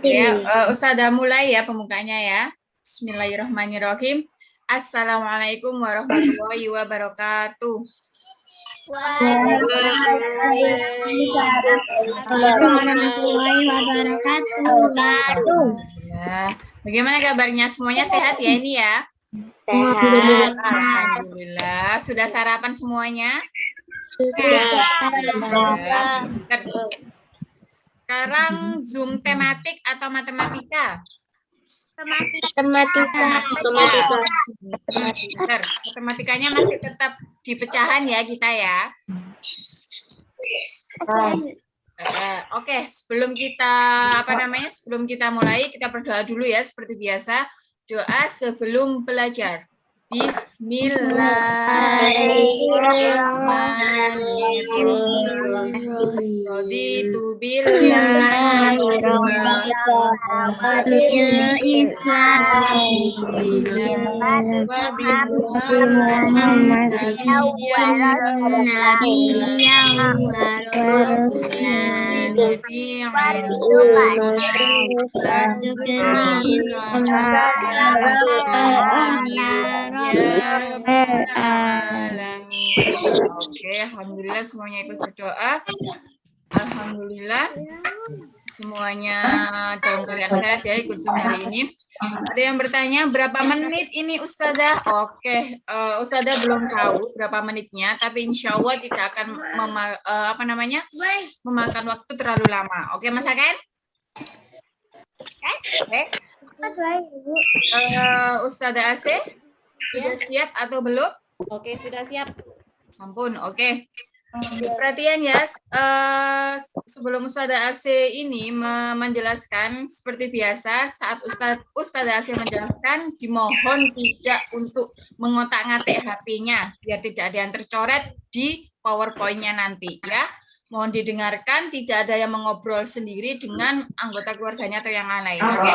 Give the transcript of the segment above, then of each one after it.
Ya, Ustazah mulai ya pembukanya ya. Bismillahirrahmanirrahim. Assalamualaikum warahmatullahi wabarakatuh. Warahmatullahi wabarakatuh. Nah, bagaimana kabarnya? Semuanya sehat ya ini ya? Sehat. Alhamdulillah. Sudah sarapan semuanya? Sekarang Zoom tematik atau matematika? Matematika. Matematikanya masih tetap di pecahan ya kita ya. Oke, sebelum kita mulai, kita berdoa dulu ya seperti biasa. Doa sebelum belajar. Bismillahirrahmanirrahim. Raditu billahi Oke, alhamdulillah semuanya ikut berdoa. Alhamdulillah semuanya dalam keadaan sehat ya ikut Zoom hari ini. Ada yang bertanya berapa menit ini Ustazah? Oke, Ustazah belum tahu berapa menitnya, tapi insya Allah tidak akan memakan waktu terlalu lama. Oke, Mas Aken? Oke. Ustazah AC sudah siap atau belum? Oke, sudah siap. Ampun, oke. Perhatian ya, sebelum Ustazah AC ini menjelaskan seperti biasa, saat Ustazah AC menjelaskan, dimohon tidak untuk mengotak-ngatik HP-nya, biar tidak ada yang tercoret di PowerPoint-nya nanti ya. Mohon didengarkan, tidak ada yang mengobrol sendiri dengan anggota keluarganya atau yang lain. Oke?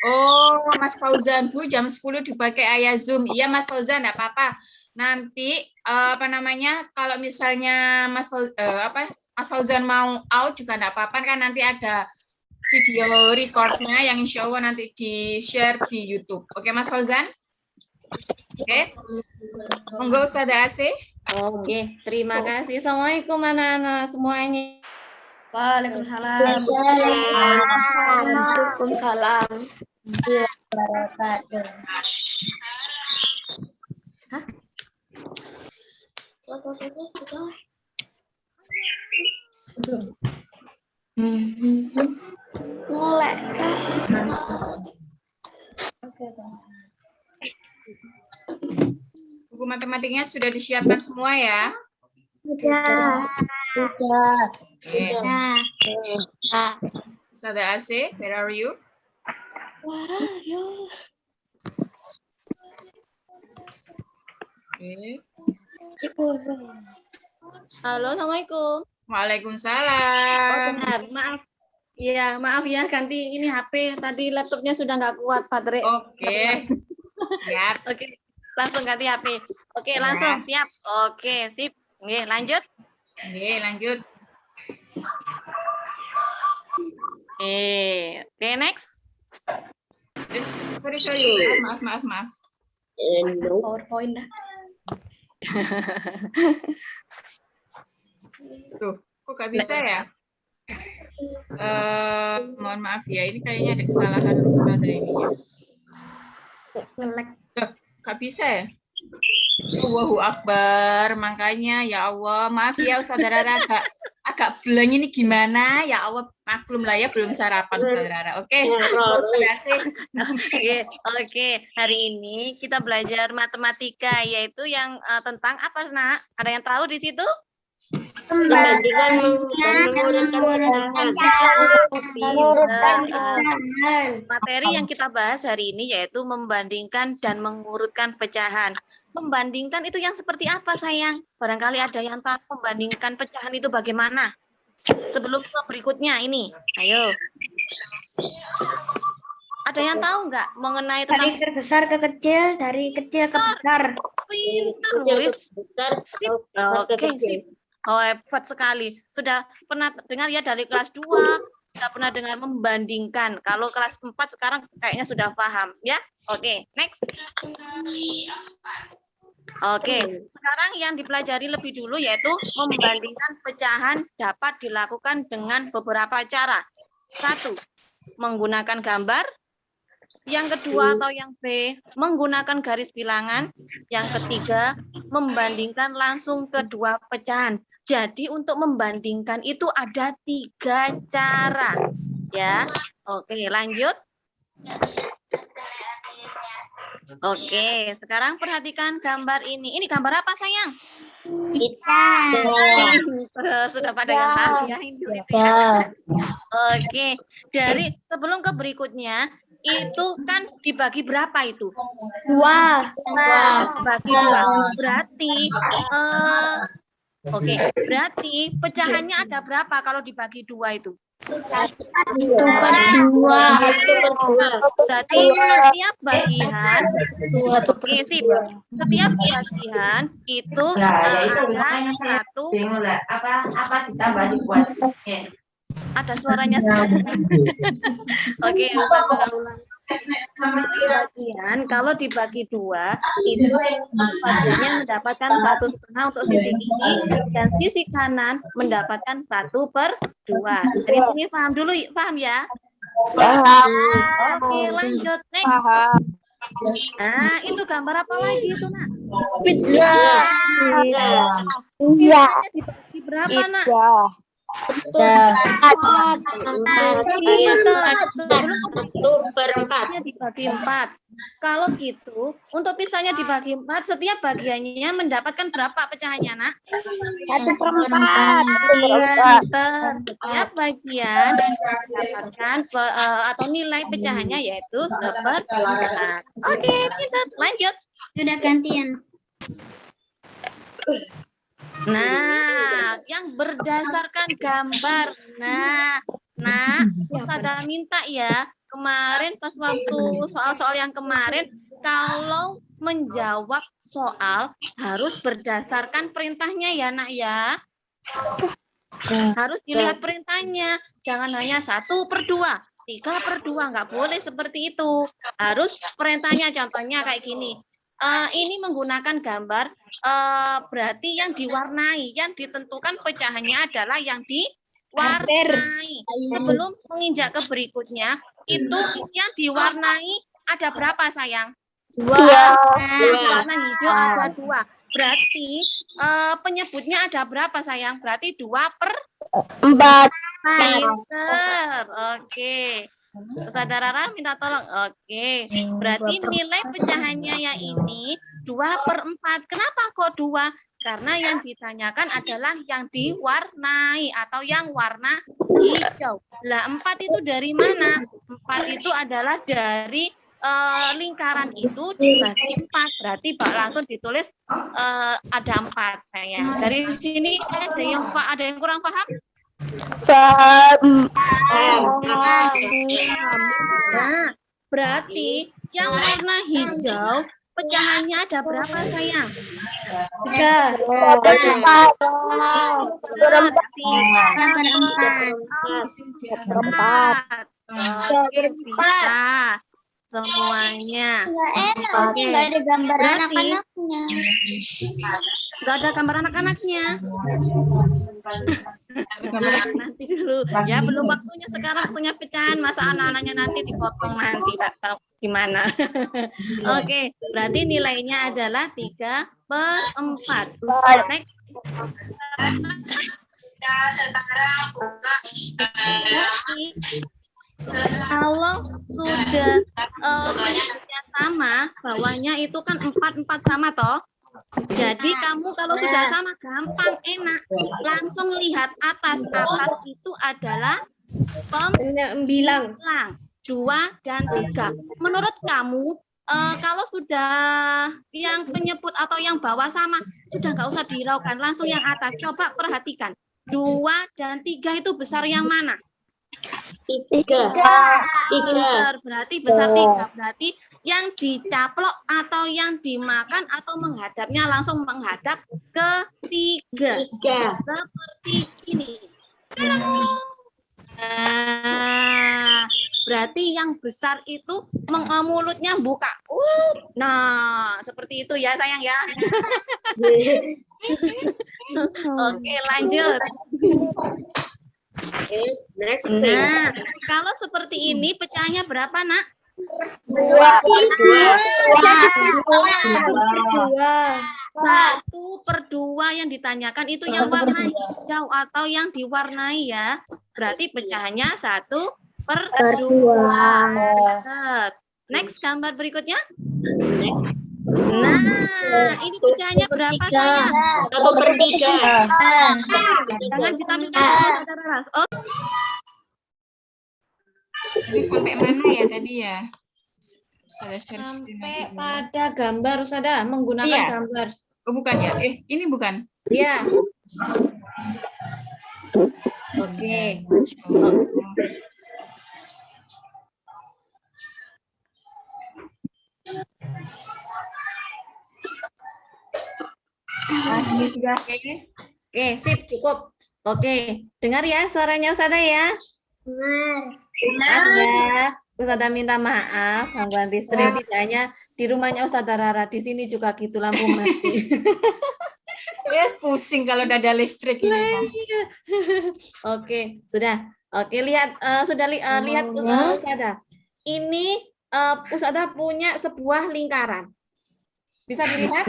Oh, Mas Fauzan, Bu, jam 10 dipakai ayah Zoom. Iya, Mas Fauzan, enggak apa-apa. Nanti kalau misalnya Mas Fauzan mau out juga enggak apa-apa kan nanti ada video recordnya yang insya Allah nanti di-share di YouTube. Oke, Mas Fauzan? Oke. Monggo Ustazah AC. Oke, terima kasih. Assalamualaikum anak-anak semuanya. Waalaikumsalam. Waalaikumsalam. Mulai. Buku matematiknya sudah disiapkan semua ya? Sudah. Okay. Ustazah AC, where are you? Okay. Halo, assalamualaikum. Waalaikumsalam. Benar, maaf. Iya, maaf ya, ganti ini HP. Tadi laptopnya sudah nggak kuat baterai. Oke, siap. Oke, langsung ganti HP. Oke, langsung siap. Oke, sip. Oke, lanjut. Oke, lanjut. Oke, next. Sorry. Maaf. PowerPoint dah. Tuh, kok gak bisa ya? Mohon maaf ya, ini kayaknya ada kesalahan Ustazah ini ya. Gak bisa ya? Allahu Akbar, makanya ya Allah, maaf ya Ustazah Rara agak blank ini gimana? Ya Allah, maklum lah ya belum sarapan Ustazah Rara. Oke. Oke, hari ini kita belajar matematika yaitu yang tentang apa, Nak? Ada yang tahu di situ? Membandingkan dan mengurutkan materi yang kita bahas hari ini yaitu membandingkan dan mengurutkan pecahan. Membandingkan itu yang seperti apa, sayang? Barangkali ada yang tahu membandingkan pecahan itu bagaimana? Sebelum ke berikutnya ini, ayo. Ada yang tahu nggak mengenai tentang dari besar ke kecil, dari kecil ke besar? pintar, Kecil wis. besar Sip. atau Oke, kecil. sip. Oh, hebat sekali. Sudah pernah dengar ya dari kelas 2, sudah pernah dengar membandingkan. Kalau kelas 4 sekarang kayaknya sudah paham, ya. Oke, next. Oke, sekarang yang dipelajari lebih dulu yaitu membandingkan pecahan dapat dilakukan dengan beberapa cara. 1, menggunakan gambar. Yang kedua atau yang B, menggunakan garis bilangan. Yang ketiga, membandingkan langsung kedua pecahan. Jadi untuk membandingkan itu ada 3 cara. Ya, oke, lanjut. Oke, sekarang perhatikan gambar ini. Ini gambar apa, sayang? Sudah pada yang tahu ya, itu ya. Oke, dari sebelum ke berikutnya, itu kan dibagi berapa itu? 2. Bagi 2. Berarti, oke, berarti pecahannya ada berapa kalau dibagi 2 itu? 1/2. Berarti setiap bagian, oke, sip. Setiap bagian itu ada 1. Apa ditambah dibuat? Ada suaranya. Oke, bagian kalau dibagi 2 itu bagiannya mendapatkan 1/2 untuk sisi kiri dan sisi kanan mendapatkan 1/2. Jadi ini paham dulu, paham ya? Oke, lanjut next. Nah, itu gambar apa lagi itu, Nak? Pizza. Dibagi berapa, Nak? Dibagi 4. Kalau gitu, untuk pisahnya dibagi 4, setiap bagiannya mendapatkan berapa pecahannya, Nak? 1/4. Setiap bagian mendapatkan atau nilai pecahannya yaitu 1/4. Oke, kita lanjut. Sudah gantian. Nah, yang berdasarkan gambar. Nah, Ustazah minta ya, kemarin pas waktu soal-soal yang kemarin, kalau menjawab soal harus berdasarkan perintahnya ya, Nak ya. Harus dilihat perintahnya, jangan hanya 1/2, 3/2, nggak boleh seperti itu. Harus perintahnya, contohnya kayak gini. Ini menggunakan gambar, berarti yang diwarnai, yang ditentukan pecahannya adalah yang diwarnai. Sebelum menginjak ke berikutnya, itu yang diwarnai ada berapa, sayang? 2. Warna hijau ada 2. Berarti penyebutnya ada berapa, sayang? Berarti 2/4. Pinter. Oke. Saudara Rara minta tolong. Oke. Berarti nilai pecahannya yang ini 2/4. Kenapa kok 2? Karena yang ditanyakan adalah yang diwarnai atau yang warna hijau. Lah 4 itu dari mana? 4 itu adalah dari lingkaran itu dibagi 4. Berarti Pak langsung ditulis ada 4, sayang. Dari sini ada yang kurang paham? Nah, berarti yang warna hijau pecahannya ada berapa, sayang? 3. 4. Oke, bisa semuanya. Oke, nggak ada gambar anak-anaknya. Nggak ada gambar anak-anaknya. Nanti dulu. Ya, belum waktunya sekarang, waktunya pecahan. Masa anak-anaknya nanti dipotong nanti. Tak tahu gimana. Oke, berarti nilainya adalah 3/4. Next. Kalau sudah bentuknya sama, bawahnya itu kan 4/4 sama toh. Jadi kamu kalau sudah sama gampang, enak. Langsung lihat atas. Atas itu adalah pembilang 2 dan 3. Menurut kamu kalau sudah yang penyebut atau yang bawah sama, sudah nggak usah diraukan, langsung yang atas. Coba perhatikan. 2 dan 3 itu besar yang mana? 3. Berarti besar 3. Berarti yang dicaplok atau yang dimakan atau menghadapnya langsung menghadap ketiga. Seperti ini. Nah, berarti yang besar itu mulutnya buka. Nah, seperti itu ya sayang ya. Oke, lanjut. Next. Nah, kalau seperti ini pecahnya berapa, Nak? 1/2 yang ditanyakan itu yang warna hijau atau yang diwarnai ya. Berarti pecahannya 1/2. Next, gambar berikutnya. Nah, ini pecahannya berapa sayang? 1/3. Jangan ditampilkan semua secara ras. Oh, Jadi sampai mana ya tadi ya? Saya share screen sampai lagi dulu. pada gambar, Usada, menggunakan Iya. gambar. Oh bukan ya? Ini bukan. Iya. Oke. Ini sudah. Oke, sip, cukup. Oke, dengar ya suaranya Usada ya. Maaf ya, Usada minta maaf, gangguan listrik tidak hanya di rumahnya Usada Rara, di sini juga gitu lampu mati. Yes, pusing kalau udah ada listrik ini. Ya. Oke, sudah. Oke, lihat lihat Usada. Ini Usada punya sebuah lingkaran. Bisa dilihat?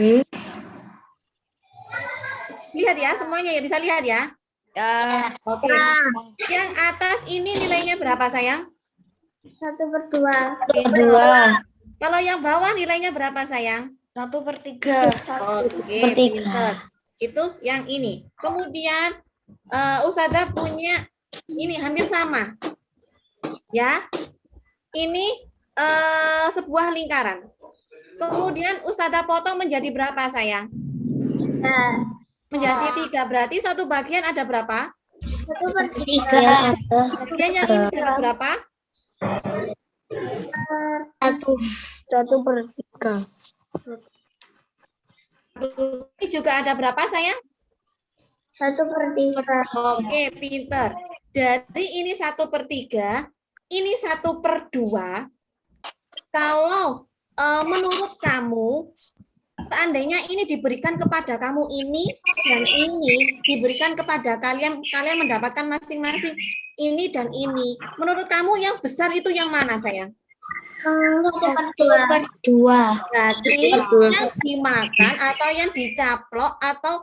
Lihat ya, semuanya ya bisa lihat ya. Ya. Oke. Yang atas ini nilainya berapa, sayang? 1/2. Kalau yang bawah nilainya berapa, sayang? 1/3. Oke, pinter. Itu yang ini. Kemudian Usada punya ini hampir sama. Ya. Ini sebuah lingkaran. Kemudian Usada potong menjadi berapa, sayang? Menjadi 3. Berarti satu bagian ada berapa? 1/3. Bagian yang ini ada berapa? 1/3. Ini juga ada berapa, sayang? 1/3. Oke, pinter. Dari ini 1/3, ini 1/2. Kalau menurut kamu, seandainya ini diberikan kepada kamu ini dan ini diberikan kepada kalian mendapatkan masing-masing ini dan ini. Menurut kamu yang besar itu yang mana, sayang? 1/2. Berarti yang dimakan atau yang dicaplok atau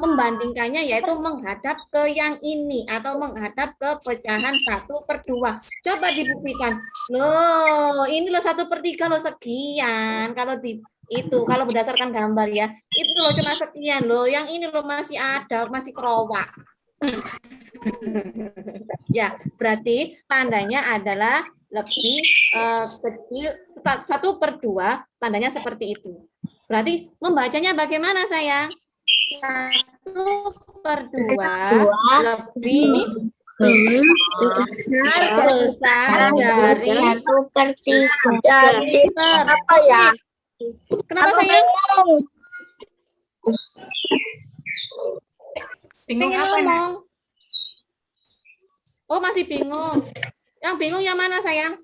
pembandingkannya yaitu menghadap ke yang ini atau menghadap ke pecahan 1/2. Coba dibuktikan. Loh, ini loh 1/3 loh sekian. Kalau kalau berdasarkan gambar ya, itu loh cuma sekian loh. Yang ini loh masih ada, masih kerowak. Ya, berarti tandanya adalah lebih kecil 1/2, tandanya seperti itu. Berarti membacanya bagaimana, sayang? 1/2 lebih besar dari 1/3. Apa ya? Kenapa, sayang? Bingung Pengen apa? Nak? ngomong. Oh, masih bingung. Yang bingung yang mana, sayang?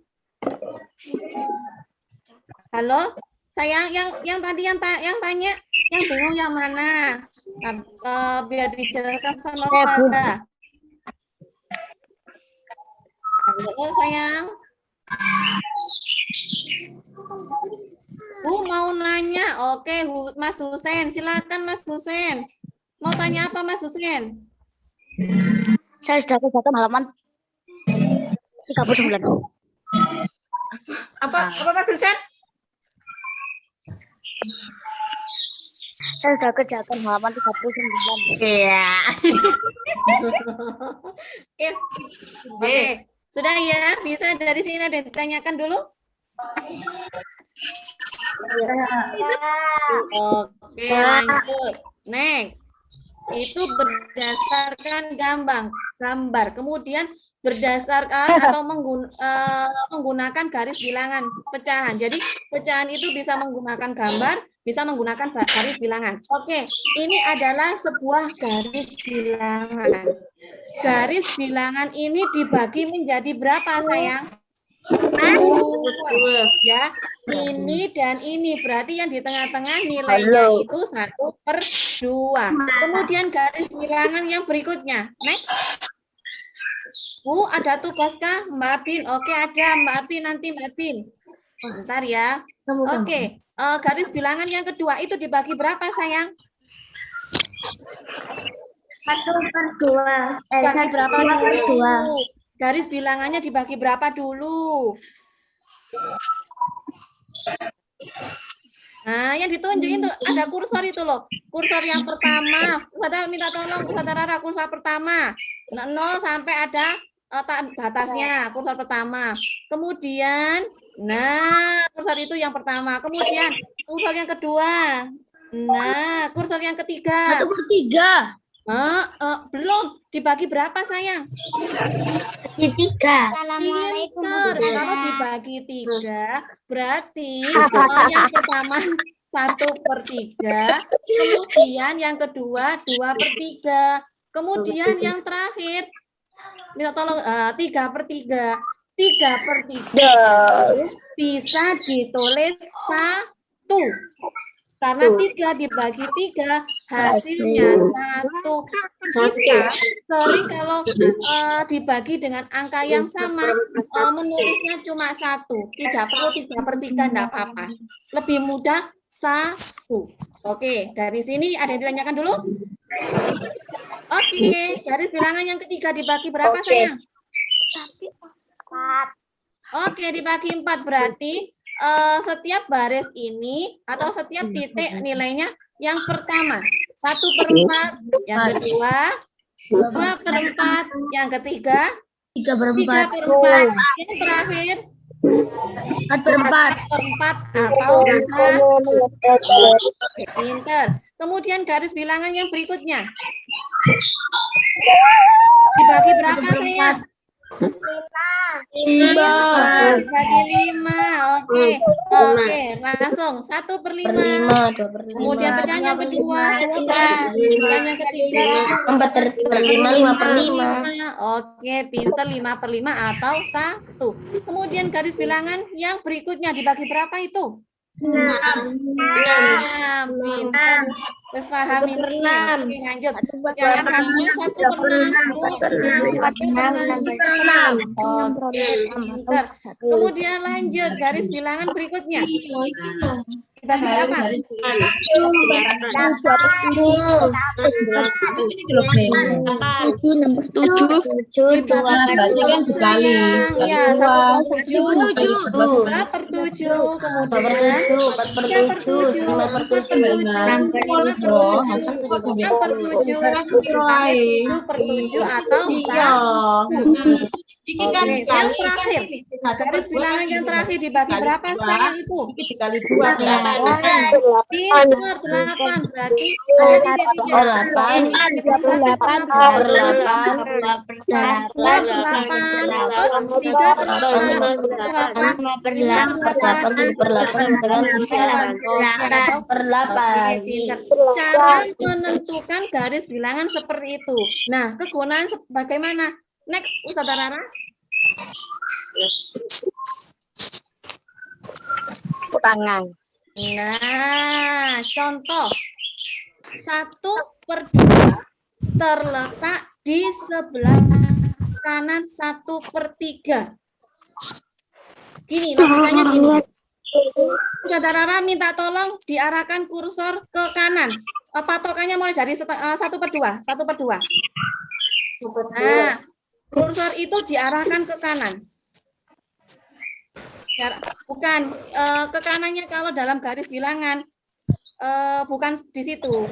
Halo, sayang, yang tadi yang tanya, yang bingung yang mana? Biar dijelaskan sama Ustazah. Halo, sayang. Mau nanya. Oke, Mas Husen, silakan Mas Husen. Mau tanya apa, Mas Husen? Saya sudah ke halaman 39. Apa Mas Husen? Saya sudah kerjakan halaman 39. Iya. Oke. Sudah ya? Bisa dari sini ada ditanyakan dulu? Oke, lanjut. Next. Itu berdasarkan gambar. Kemudian berdasarkan atau menggunakan garis bilangan pecahan. Jadi pecahan itu bisa menggunakan gambar, bisa menggunakan garis bilangan. Oke, ini adalah sebuah garis bilangan. Garis bilangan ini dibagi menjadi berapa, sayang? Ya, ini dan ini berarti yang di tengah-tengah nilainya itu 1/2. Kemudian garis bilangan yang berikutnya, next. Bu, ada tugas kah, Mbak Bin? Oke, ada Mbak Bin, nanti Mbak Bin. Bentar ya. Oke, garis bilangan yang kedua itu dibagi berapa, sayang? 1/2. Dibagi berapa dulu? 2/2. Garis bilangannya dibagi berapa dulu? Nah, yang ditunjukin tuh ada kursor itu loh. Kursor yang pertama. Ustazah minta tolong Ustazah Rara, kursor pertama. 0 sampai ada batasnya, kursor pertama. Kemudian, nah, kursor itu yang pertama. Kemudian, kursor yang kedua. Nah, kursor yang ketiga. 1/3. Belum. Dibagi berapa, sayang? 3. Pinter. Kalau dibagi 3, berarti yang pertama 1/3, kemudian yang kedua 2/3, kemudian yang terakhir, minta tolong 3/3. 3/3 bisa ditulis 1. Karena 3 dibagi 3 hasilnya 1. Kita sering kalau dibagi dengan angka yang sama menulisnya cuma 1. Tidak perlu 3/3, enggak apa-apa. Lebih mudah 1. Oke, dari sini ada yang ditanyakan dulu? Oke, garis bilangan yang ketiga dibagi berapa, sayang? 4. Oke, dibagi 4 berarti setiap baris ini atau setiap titik nilainya yang pertama 1/4, yang kedua 2/4, yang ketiga 3/4, yang terakhir 4/4 atau 1. Pinter. Kemudian garis bilangan yang berikutnya dibagi berapa, sayang? 5 dibagi 5. Oke, langsung 1/5. Kemudian pecahan yang kedua, pecahan yang ketiga 4/5, 5/5. Oke, pinter, 5/5 atau 1. Kemudian garis bilangan yang berikutnya dibagi berapa itu? 6. Pinter. Terus paham ini. Oke, lanjut. Yang kedua 1/6. Oke, pinter. Kemudian lanjut garis bilangan berikutnya. Kita berapa? 7 berarti kan dikali. Iya, 1/7. 2/7. Kemudian 3/7. 6/7 atau 1. Ini kan Oke, yang terakhir. Garis bilangan yang terakhir dibagi berapa, sayang, itu? Ini dikali 2 berapa? Pinter, 8 berarti ada titik-titik. 8. Cara menentukan garis bilangan seperti itu. Nah, kegunaan bagaimana? Next, Ustazah Rara. tangan. Nah, contoh 1/2 terletak di sebelah kanan 1/3. Gini, logikanya gini. Ustazah Rara minta tolong diarahkan kursor ke kanan. Patokannya mulai dari 1/2. 1/2. Nah, kursor itu diarahkan ke kanan. Bukan ke kanannya kalau dalam garis bilangan, bukan di situ.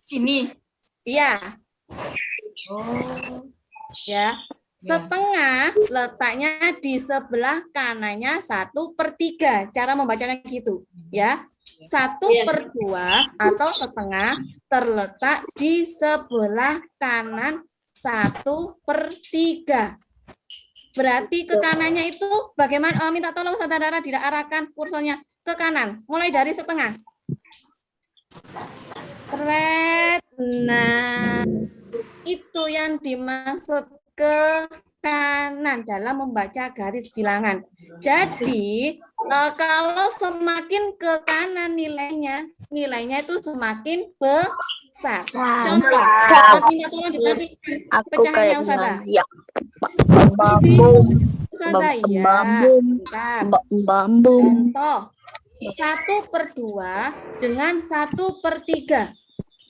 Sini. Iya. Ya. Setengah letaknya di sebelah kanannya 1/3. Cara membacanya gitu, ya. 1/2 atau setengah terletak di sebelah kanan 1/3. Berarti ke kanannya itu bagaimana? Minta tolong saudara diarahkan kursornya ke kanan. Mulai dari setengah. Keren. Nah, itu yang dimaksud ke kanan dalam membaca garis bilangan. Jadi, kalau semakin ke kanan nilainya itu semakin besar. Contoh, minta tolong dikasih pecahannya Ustazah. Ya. Ustazah, ya. Bentar. Contoh, 1/2 dengan 1/3.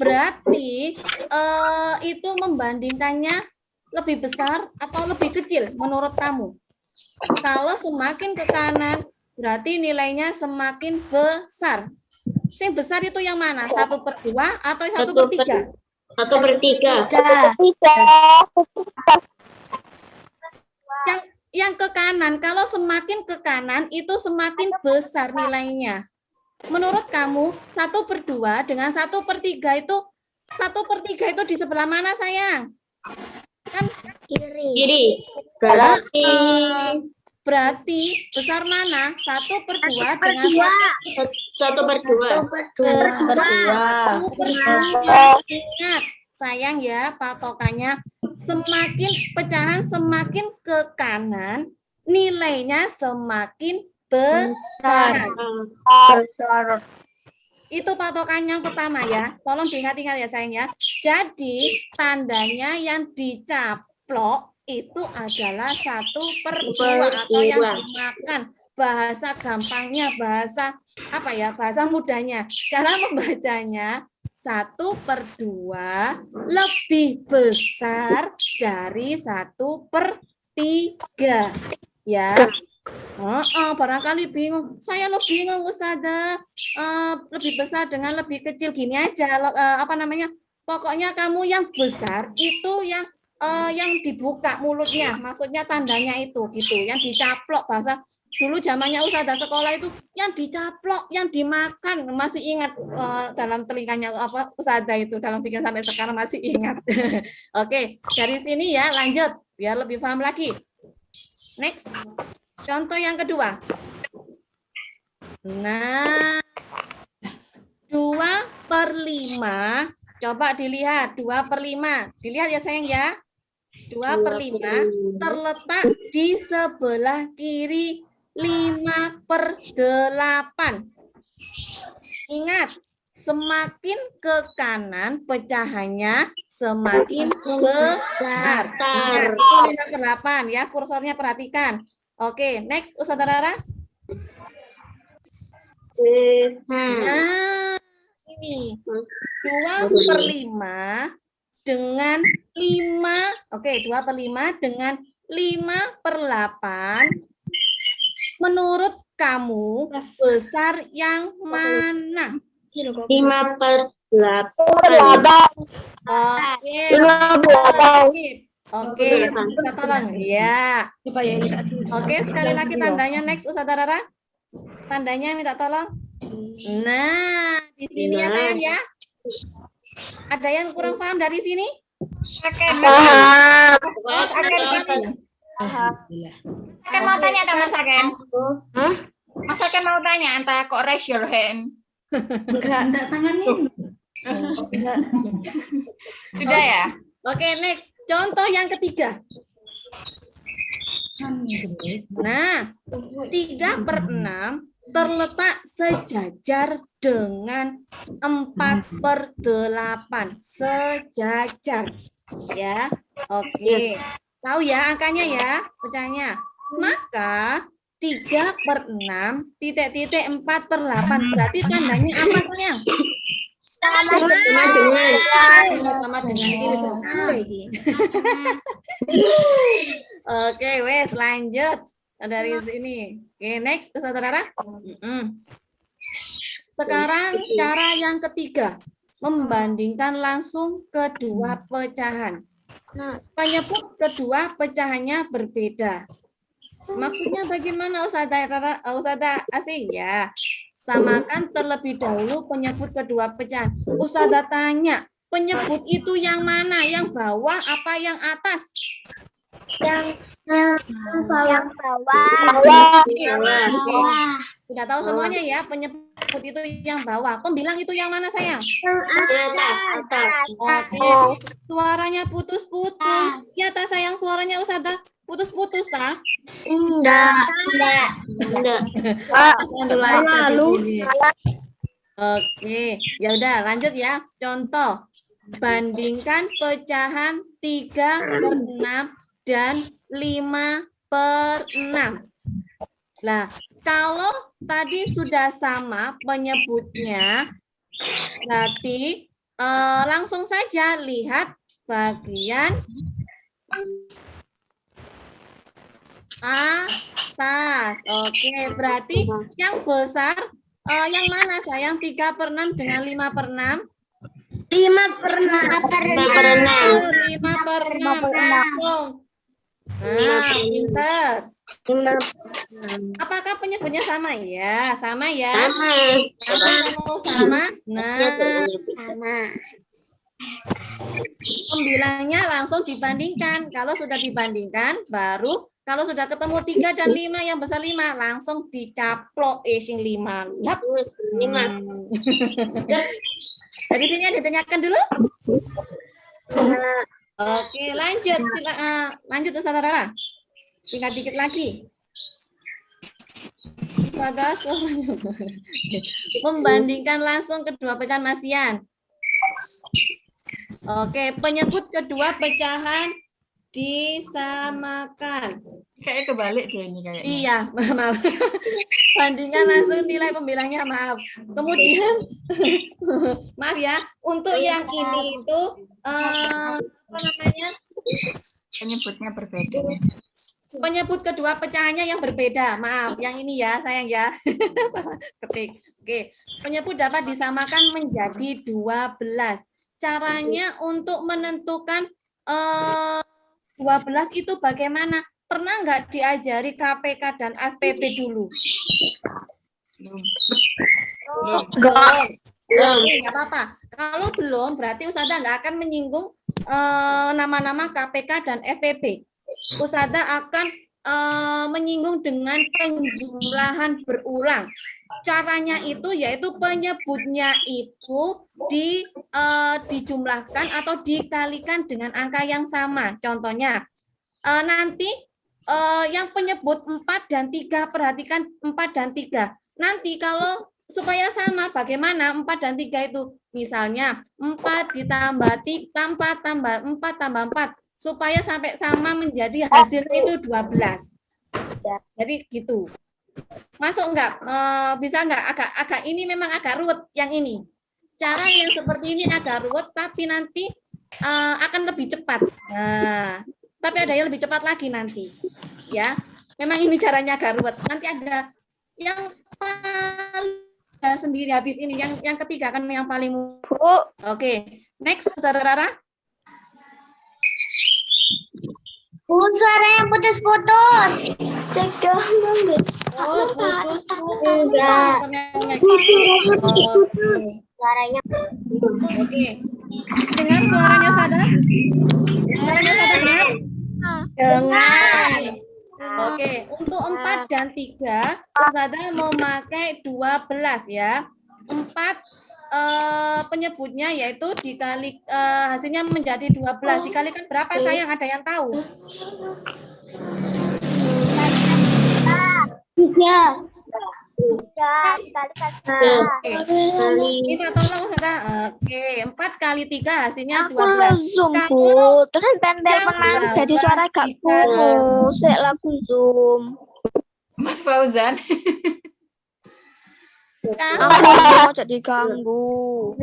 Berarti itu membandingkannya lebih besar atau lebih kecil menurut kamu? Kalau semakin ke kanan, berarti nilainya semakin besar. Yang besar itu yang mana? 1/2 atau 1/3? 1/3. Yang ke kanan, kalau semakin ke kanan itu semakin besar nilainya. Menurut kamu 1/2 dengan 1/3 itu 1/3 itu di sebelah mana sayang? Kan Kiri. berarti besar mana? 1/2 dengan 1/2. 1/2. Ingat sayang ya, patokannya semakin pecahan semakin ke kanan nilainya semakin besar. Itu patokan yang pertama ya. Tolong diingat-ingat ya sayang ya. Jadi tandanya yang dicaplok itu adalah 1/2 atau yang dimakan. Bahasa gampangnya, bahasa mudahnya. Cara membacanya 1/2 lebih besar dari 1/3 ya. Barangkali bingung. Saya lo bingung Ustazah. Lebih besar dengan lebih kecil gini aja. Pokoknya kamu yang besar itu yang dibuka mulutnya. Maksudnya tandanya itu gitu. Yang dicaplok bahasa dulu zamannya Ustazah sekolah itu yang dicaplok, yang dimakan. Masih ingat dalam telinganya Ustazah itu dalam pikiran sampai sekarang masih ingat. Oke, dari sini ya lanjut biar lebih paham lagi. Next. Contoh yang kedua. Nah, 2/5. Coba dilihat, 2/5. Dilihat ya sayang ya. 2/5 terletak di sebelah kiri 5/8. Ingat, semakin ke kanan pecahannya semakin besar. Ingat, itu 5/8 ya, kursornya perhatikan. Oke, next Ustazah Rara. Nah, ini 2/5 dengan 5. Oke, 2/5 dengan 5/8. Menurut kamu besar yang mana? 5/8. Oke, kita tolong ya. Oke, sekali lagi tandanya next Ustazah Rara. Tandanya minta tolong. Nah, di sini ya sayang ya. Ada yang kurang paham dari sini? Akan mau tanya sama Mas Aken? Mas Aken mau tanya, entah kok raise your hand. Enggak tangannya. Sudah ya? Oke, next. Contoh yang ketiga. Nah, 3/6 terletak sejajar dengan 4/8. Sejajar. Ya, oke. Tahu ya angkanya ya, pecahnya. Maka 3/6 titik-titik 4/8 berarti tandanya apa sayang? Sama dengan ini. Oke, wes lanjut dari sini. Oke, next Ustazah Rara. Sekarang cara yang ketiga, membandingkan langsung kedua pecahan. Penyebut kedua pecahannya berbeda. Maksudnya bagaimana Ustazah Asih ya? Samakan terlebih dahulu penyebut kedua pecahan. Ustazah tanya, penyebut itu yang mana? Yang bawah apa yang atas? Yang bawah. Sudah tahu semuanya ya, penyebut itu yang bawah. Pembilang itu yang mana sayang? Atas. Oke. Suaranya putus-putus. Ya tak sayang, suaranya Ustazah putus-putus tak? Enggak. Lalu. Oke, ya udah lanjut ya. Contoh, bandingkan pecahan 3/6 dan 5/6. Nah, kalau tadi sudah sama penyebutnya, berarti langsung saja lihat bagian atas. Oke, berarti yang besar yang mana sayang? 3/6 dengan 5/6? 5/6 langsung. Nah, pinter. Apakah penyebutnya sama ya? Sama ya? Sama. Nah, pembilangnya langsung dibandingkan. Kalau sudah dibandingkan, baru kalau sudah ketemu 3 dan 5, yang besar 5, langsung dicaplok sing 5. Dari sini ada ditanyakan dulu? Oke, lanjut. Lanjut Ustazah Rara. Tinggal dikit lagi. Membandingkan langsung kedua pecahan Mas Yan. Oke, penyebut kedua pecahan disamakan. Kayak kebalik deh ini kayaknya. Iya, maaf. Bandingkan langsung nilai pembilangnya, maaf. Kemudian, maaf ya, untuk yang ini itu apa namanya? Penyebutnya berbeda. Penyebut kedua pecahannya yang berbeda. Maaf, yang ini ya, sayang ya. Ketik. Oke, penyebut dapat disamakan menjadi 12. Caranya untuk menentukan 12 itu bagaimana? Pernah nggak diajari KPK dan FPP dulu? Belum. Oke, nggak apa-apa. Kalau belum, berarti Ustazah nggak akan menyinggung nama-nama KPK dan FPP. Ustazah akan menyinggung dengan penjumlahan berulang. Caranya itu yaitu penyebutnya itu dijumlahkan atau dikalikan dengan angka yang sama. Contohnya, nanti yang penyebut 4 dan 3, perhatikan 4 dan 3. Nanti kalau supaya sama, bagaimana 4 dan 3 itu? Misalnya 4 ditambah 4 tambah 4 tambah 4. Supaya sampai sama menjadi hasilnya itu 12. Jadi gitu. Masuk enggak? Bisa enggak? Agak ini memang agak ruwet yang ini. Cara yang seperti ini agak ruwet, tapi nanti akan lebih cepat. Nah, tapi ada yang lebih cepat lagi nanti. Ya, memang ini caranya agak ruwet. Nanti ada yang paling sendiri habis ini. Yang ketiga kan yang paling. Oke, next, Saudara Rara. Suaranya putus-putus. Cegah suaranya. Oke. Dengar suaranya Sada? Suaranya Sada dengar? Dengar. Oke, untuk 4 dan 3, Sada mau pakai 12 ya. 4 penyebutnya yaitu dikali hasilnya menjadi 12. Dikalikan berapa sayang? Ada yang tahu? 3. Oke. Kita tolong Sada. Oke, 4 kali 3 hasilnya 12. Zoom Bu, terus telepon malam jadi suara gak kuno. Sik lagu Zoom. Mas Fauzan. Aku jadi ganggu.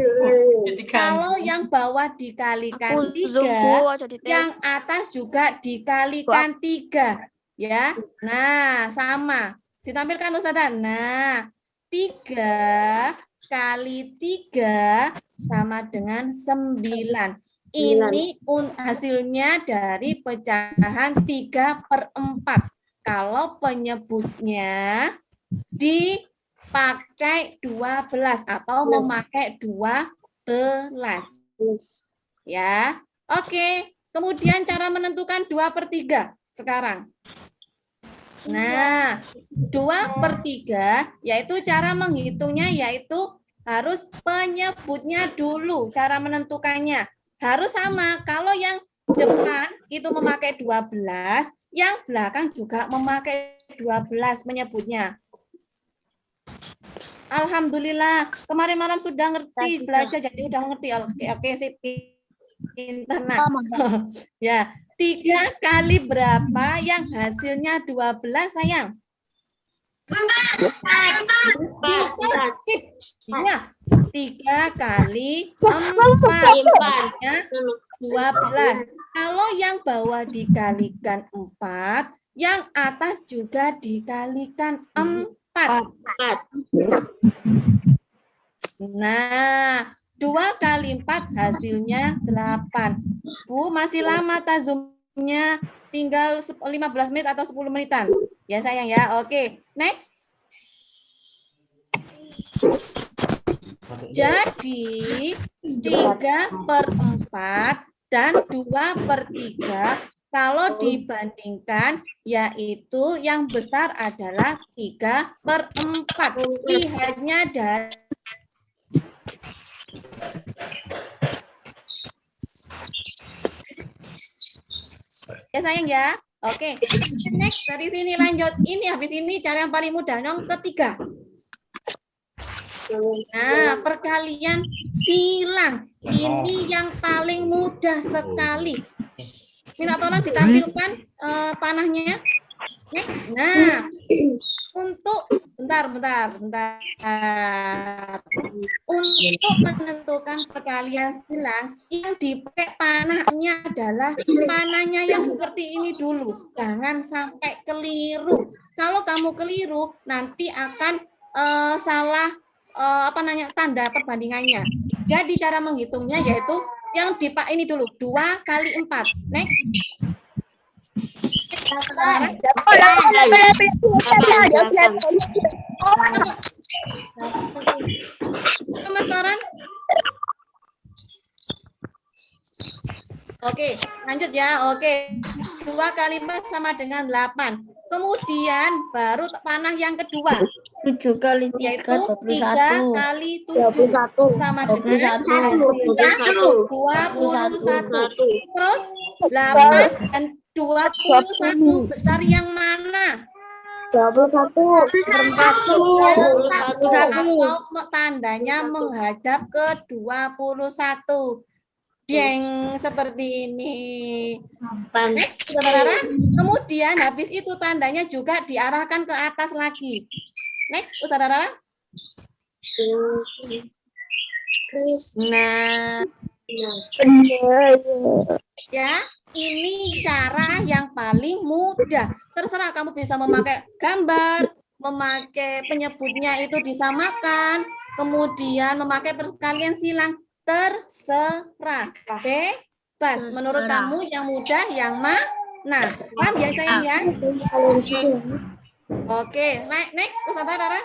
Kalau yang bawah dikalikan 3, yang atas juga dikalikan 3. Ya, nah sama. Ditampilkan Ustazah. Nah, 3 kali 3 sama dengan 9. Ini hasilnya dari pecahan 3/4. Kalau penyebutnya dipakai 12 atau memakai 12. Ya, oke. Kemudian cara menentukan 2/3 sekarang. Nah, 2/3 yaitu cara menghitungnya yaitu harus penyebutnya dulu. Cara menentukannya harus sama. Kalau yang depan itu memakai 12, yang belakang juga memakai 12 menyebutnya. Alhamdulillah, kemarin malam sudah ngerti belajar, jadi udah ngerti. Oke, sip. Pintar, nah. Ya, 3 kali berapa yang hasilnya 12, sayang? 4. Sip. Ya, 3 kali 4 ya, 12. Kalau yang bawah dikalikan 4, yang atas juga dikalikan 4. Nah, 2 kali 4 hasilnya 8. Bu, masih lama Zoom-nya, tinggal 15 menit atau 10 menitan. Ya sayang ya, oke. Next. Jadi 3/4 dan 2/3 kalau dibandingkan yaitu yang besar adalah 3/4. Lihatnya dari ya sayang ya. Oke. Next dari sini lanjut. Ini habis ini cara yang paling mudah yang ketiga. Nah, perkalian silang. Ini yang paling mudah sekali. Minta tolong ditampilkan panahnya. Nah, untuk bentar. Untuk menentukan perkalian silang, yang dipakai panahnya adalah panahnya yang seperti ini dulu. Jangan sampai keliru. Kalau kamu keliru, nanti akan salah tanda perbandingannya. Jadi cara menghitungnya yaitu yang dipakai ini dulu 2 kali 4. Next. Mas Soran. Oke, lanjut ya. Oke. 2 kali 4 sama dengan 8. Kemudian baru panah yang kedua. 7 kali 3, Yaitu 3 kali 7 sama dengan 21. Terus 8 dan 21 besar yang mana? 21. Atau tandanya menghadap ke 21. Jeng, seperti ini. Saudara, kemudian habis itu tandanya juga diarahkan ke atas lagi. Next, saudara. Nah, ya, ini cara yang paling mudah. Terserah kamu bisa memakai gambar, memakai penyebutnya itu disamakan, kemudian memakai perkalian silang. Terserah, bebas. Menurut kamu yang mudah yang mana? Paham ya sayang ya? Oke, next, saudara.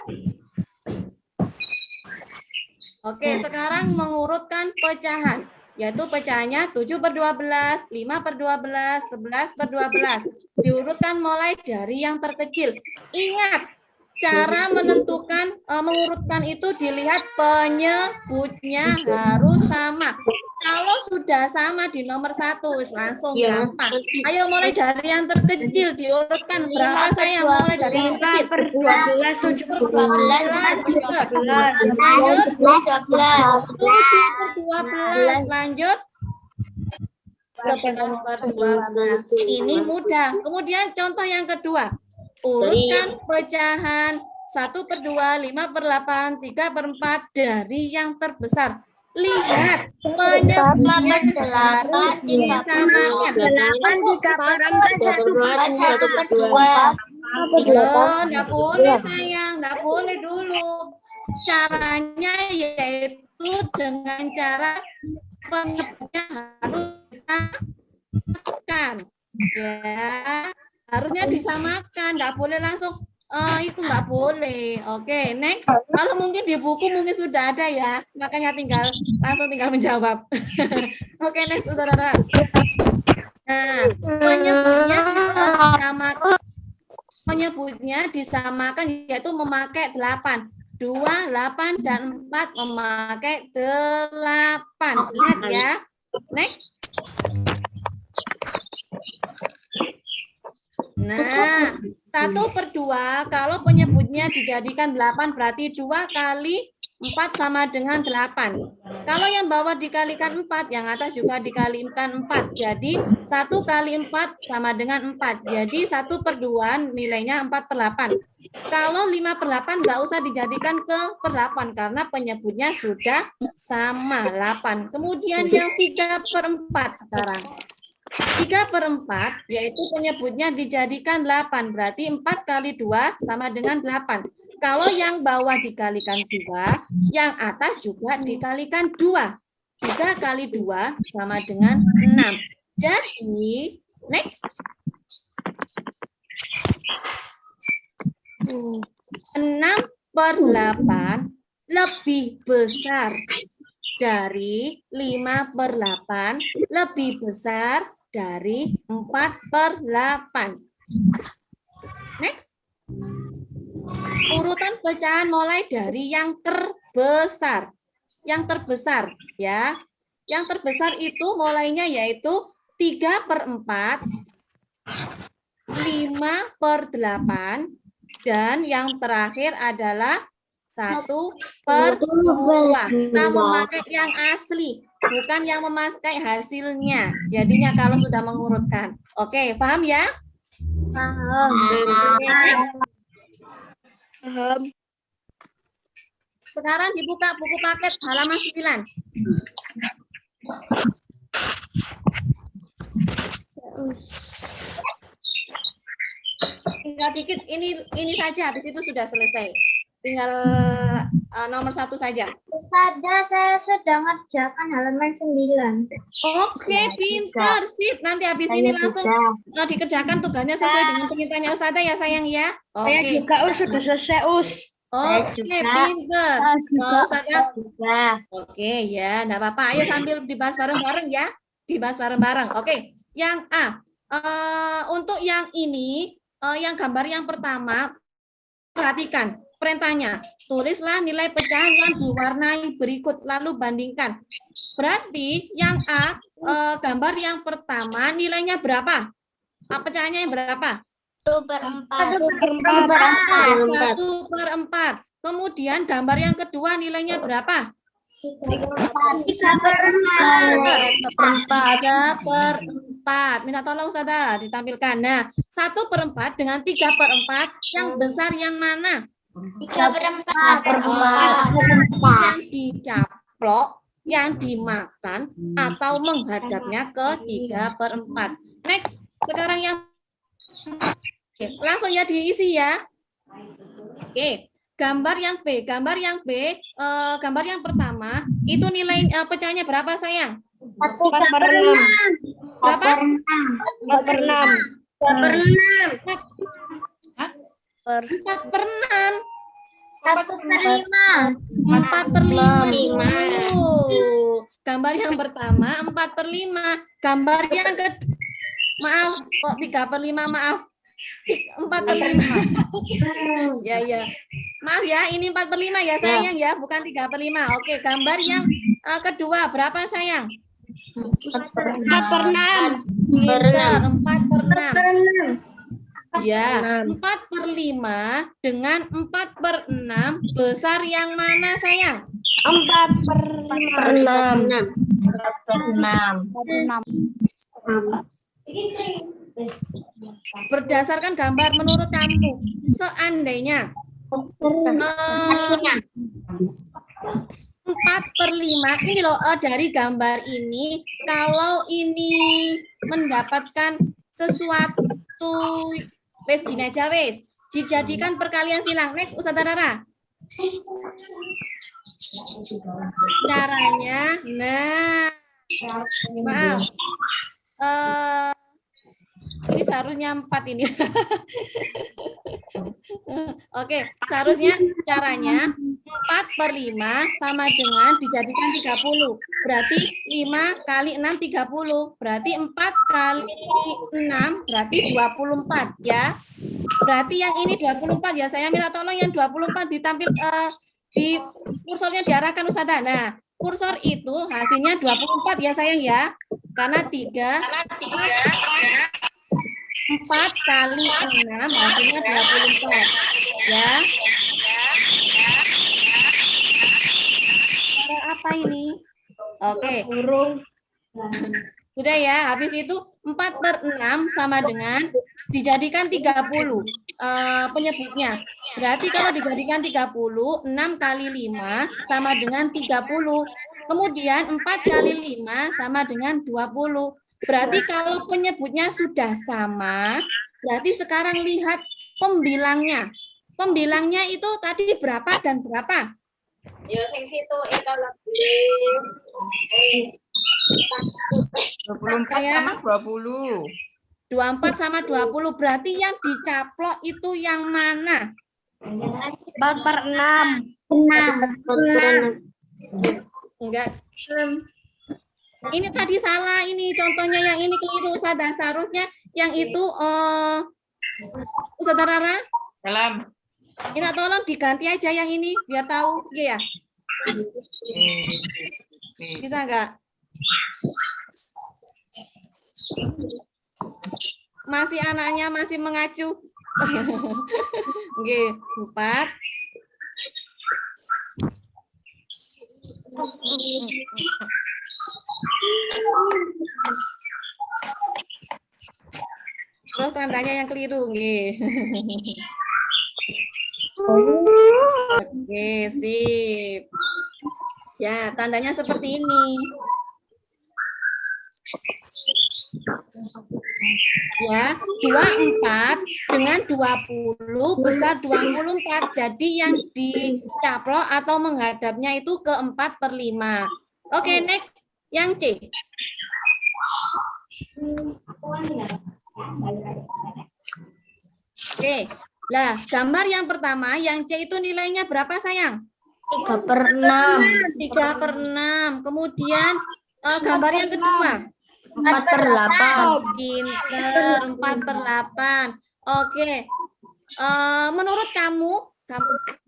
Oke, sekarang mengurutkan pecahan, yaitu pecahannya 7/12, 5/12, 11/12. Diurutkan mulai dari yang terkecil. Ingat, cara menentukan mengurutkan itu dilihat penyebutnya harus sama. Kalau sudah sama di nomor 1 langsung gampang. Ayo mulai dari yang terkecil diurutkan. Berapa saya mulai dari yang kecil? 5/12, 7/12. Lanjut. 11/12. Ini mudah. Kemudian contoh yang kedua. Urutkan pecahan 1/2, 5/8, 3/4 dari yang terbesar. Lihat penyebutnya harus disamakan. 8/3/4, 1/2. Enggak boleh sayang, enggak boleh dulu. Caranya yaitu dengan cara penyebutnya harus disamakan. Ya, harusnya disamakan, enggak boleh langsung itu nggak boleh. Oke, next. Kalau mungkin di buku mungkin sudah ada ya, makanya langsung tinggal menjawab. Oke, next saudara. Nah, penyebutnya disamakan yaitu memakai 8. 2, 8, dan 4 memakai 8. Ingat ya. Next. Nah, 1/2 kalau penyebutnya dijadikan 8 berarti 2 kali 4 sama dengan 8. Kalau yang bawah dikalikan 4, yang atas juga dikalikan 4. Jadi 1 kali 4 sama dengan 4. Jadi 1/2 nilainya 4/8. Kalau 5/8 nggak usah dijadikan ke per 8 karena penyebutnya sudah sama 8. Kemudian yang 3/4 sekarang. 3/4 yaitu penyebutnya dijadikan 8. Berarti 4 kali 2 sama dengan 8. Kalau yang bawah dikalikan 2, yang atas juga dikalikan 2. 3 kali 2 sama dengan 6. Jadi, next. 6/8 lebih besar dari 5/8, lebih besar dari 4/8. Next. Urutan pecahan mulai dari yang terbesar. Yang terbesar ya. Yang terbesar itu mulainya yaitu 3/4, 5/8, dan yang terakhir adalah 1/2. Kita memakai yang asli, bukan yang memakai hasilnya. Jadinya kalau sudah mengurutkan. Oke, paham ya? Paham. Paham. Sekarang dibuka buku paket halaman 9. Tinggal dikit, ini saja, habis itu sudah selesai. Tinggal nomor 1 saja. Ustazah, saya sedang ngerjakan halaman 9. Oke, pintar, sip. Nanti habis ini langsung dikerjakan tugasnya sesuai dengan permintaannya Ustazah ya sayang ya. Oke. Saya juga sudah selesai Oke, pintar. Ustazah juga. Oke ya, enggak apa-apa. Ayo sambil dibahas bareng-bareng ya. Dibahas bareng-bareng. Oke. Yang A. Untuk yang ini, yang gambar yang pertama, perhatikan perintahnya. Tulislah nilai pecahan yang diwarnai berikut, lalu bandingkan. Berarti yang A, gambar yang pertama nilainya berapa? Pecahannya yang berapa? 1/4. Kemudian gambar yang kedua nilainya berapa? 3/4. Minta tolong Ustazah ditampilkan. Nah, 1/4 dengan 3/4 yang besar yang mana? 3/4. Yang dicaplok, yang dimakan, atau menghadapnya ke 3/4. Next, sekarang yang langsung ya diisi ya. Oke, gambar yang B. Gambar yang B, gambar yang pertama, itu nilai pecahnya berapa sayang? 4/6. Berapa? 4/6. 4/6. 1/5. 4/5. Gambar yang pertama 4/5. Gambar yang kedua, maaf, kok 3/5, maaf. 4/5. Ya. Maaf ya, ini 4/5 ya sayang ya, bukan 3/5. Oke, gambar yang kedua berapa sayang? 4/6. 4/6. Ya, 4/5 dengan 4/6 besar yang mana sayang? 4/6. Berdasarkan gambar menurut kamu, seandainya 4/5 ini loh, dari gambar ini, kalau ini mendapatkan sesuatu, wes gini aja wes, dijadikan perkalian silang. Next, Ustazah Rara. Caranya, nah, maaf, ini seharusnya 4 ini. Oke, seharusnya caranya 4/5 sama dengan dijadikan 30. Berarti 5 kali 6 30. Berarti 4 kali 6 berarti 24 ya. Berarti yang ini 24 ya. Saya minta tolong yang 24 ditampil di kursornya diarahkan Ustazah. Nah, kursor itu hasilnya 24 ya sayang ya. Karena 4 kali 6 hasilnya 24 ya. Apa ini? Oke. Sudah ya, habis itu 4/6 sama dengan dijadikan 30 penyebutnya. Berarti kalau dijadikan 30, 6 kali 5 sama dengan 30. Kemudian 4 kali 5 sama dengan 20. Berarti kalau penyebutnya sudah sama, berarti sekarang lihat pembilangnya. Pembilangnya itu tadi berapa dan berapa? Yo sing situ itu lebih 24 sama 20. 24 sama 20. Berarti yang dicaplok itu yang mana? 4/6. 6. Enggak. Ini tadi salah ini. Contohnya yang ini keliru. Seharusnya yang itu Ustazah Rara. Dalam. Minta tolong diganti aja yang ini biar tahu ya. Bisa enggak? Masih anaknya masih mengacu. Oke, 4. Terus tandanya yang keliru, nggih. Oke, sip. Ya, tandanya seperti ini. Ya, 24 dengan 20 besar 24. Jadi yang dicaplok atau menghadapnya itu ke 4/5. Oke, next. Yang C. Oke. Lah, gambar yang pertama, yang C itu nilainya berapa, sayang? 3/6. 3/6. Kemudian gambar yang kedua. 4/8. Pinter, 4/8. Oke. Menurut kamu,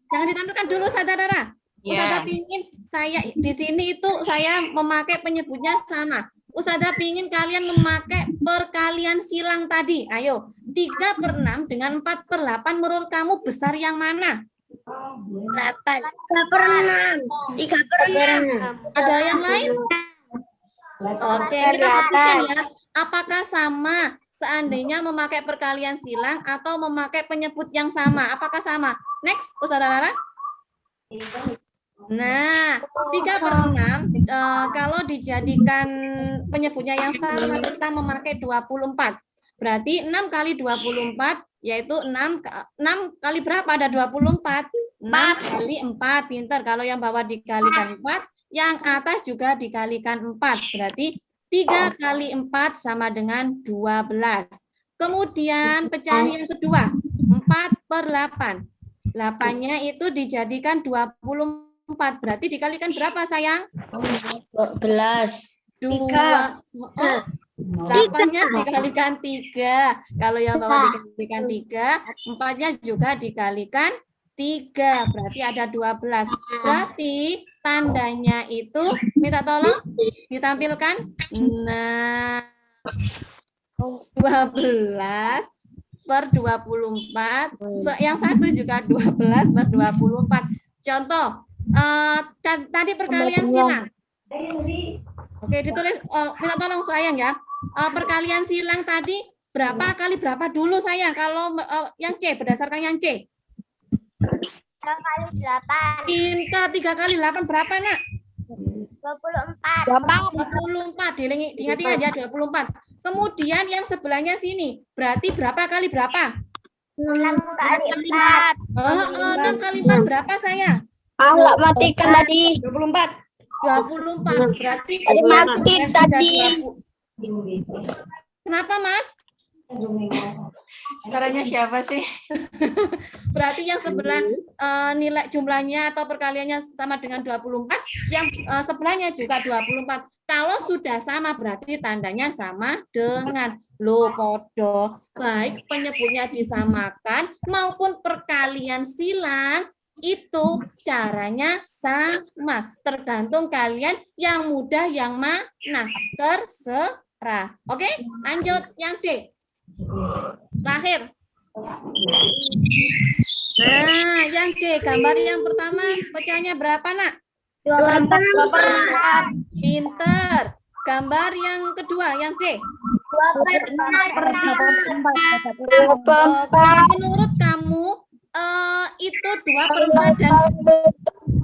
jangan ditampilkan dulu, saudara. Ustazah pingin saya di sini itu saya memakai penyebutnya sama. Ustazah pingin kalian memakai perkalian silang tadi. Ayo, 3/6 dengan 4/8 menurut kamu besar yang mana? 8. 3/6. 3/6. Ada yang lain? Oke, kita buktikan ya. Apakah sama seandainya memakai perkalian silang atau memakai penyebut yang sama? Apakah sama? Next, Ustazah Rara. Nah, 3/6 kalau dijadikan penyebutnya yang sama kita memakai 24. Berarti 6 kali 24 yaitu 6 kali berapa ada 24? 6 kali 4. Pinter. Kalau yang bawah dikalikan 4, yang atas juga dikalikan 4. Berarti 3 kali 4 sama dengan 12. Kemudian pecahan yang kedua, 4/8. 8-nya itu dijadikan 24. Berarti dikalikan berapa, sayang? 12. 2. 8-nya dikalikan 3. Kalau yang bawah dikalikan 3, 4-nya juga dikalikan 3. Berarti ada 12. Berarti tandanya itu, minta tolong ditampilkan. Nah, 12/24. Yang satu juga 12/24. Contoh, tadi perkalian silang. Oke, ditulis. Minta tolong sayang ya. Perkalian silang tadi berapa kali berapa dulu sayang? Kalau yang C, berdasarkan yang C. 3 kali 8. Pintar, 3 kali 8 berapa, nak? 24. 24. Diingat-ingat ya, 24. Kemudian yang sebelahnya sini. Berarti berapa kali berapa? 6 kali 4. 6 kali 4 berapa, sayang? Nggak matikan tadi. 24. 24. Berarti Tadi mati tadi. Kenapa, Mas? Suaranya siapa sih? Berarti yang sebelah nilai jumlahnya atau perkaliannya sama dengan 24, yang sebelahnya juga 24. Kalau sudah sama berarti tandanya sama dengan podo. Baik penyebutnya disamakan maupun perkalian silang itu caranya sama. Tergantung kalian yang mudah yang mana. Terserah. Oke, lanjut yang D. Terakhir. Nah, yang D, gambar yang pertama pecahnya berapa, Nak? 2/4. Pinter. Gambar yang kedua, yang D. 2/4. Menurut kamu itu 2/4 dan